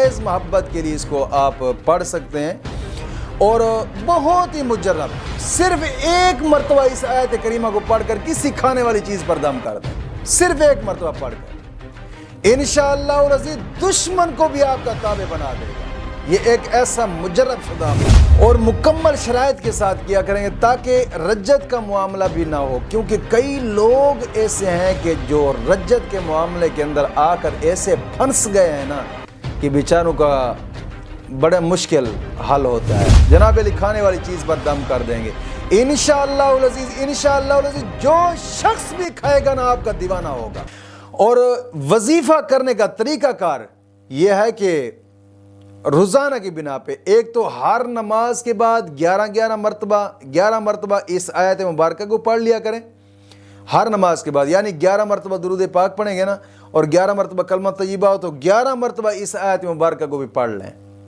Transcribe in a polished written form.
خیز محبت کے لیے اس کو آپ پڑھ سکتے ہیں، اور بہت ہی مجرب صرف ایک مرتبہ اس آیت کریمہ کو پڑھ کر کسی کھانے والی چیز پر دم کر دیں، صرف ایک مرتبہ پڑھ کر انشاءاللہ العزیز دشمن کو بھی آپ کا تابع بنا دے گا۔ یہ ایک ایسا مجرب شدہ اور مکمل شرائط کے ساتھ کیا کریں گے تاکہ رجت کا معاملہ بھی نہ ہو، کیونکہ کئی لوگ ایسے ہیں کہ جو رجت کے معاملے کے اندر آ کر ایسے پھنس گئے ہیں نا کہ بیچاروں کا بڑا مشکل حل ہوتا ہے۔ جناب علی کھانے والی چیز پر دم کر دیں گے انشاءاللہ العزیز جو شخص بھی کھائے گا نا آپ کا دیوانہ ہوگا۔ اور وظیفہ کرنے کا طریقہ کار یہ ہے کہ روزانہ کی بنا پہ ایک تو ہر نماز کے بعد 11 مرتبہ اس آیت مبارکہ کو پڑھ لیا کریں، ہر نماز کے بعد، یعنی 11 مرتبہ درود پاک پڑھیں گے نا، اور 11 مرتبہ کلمہ طیبہ ہو تو 11 مرتبہ اس آیت مبارکہ کو بھی پڑھ لیں۔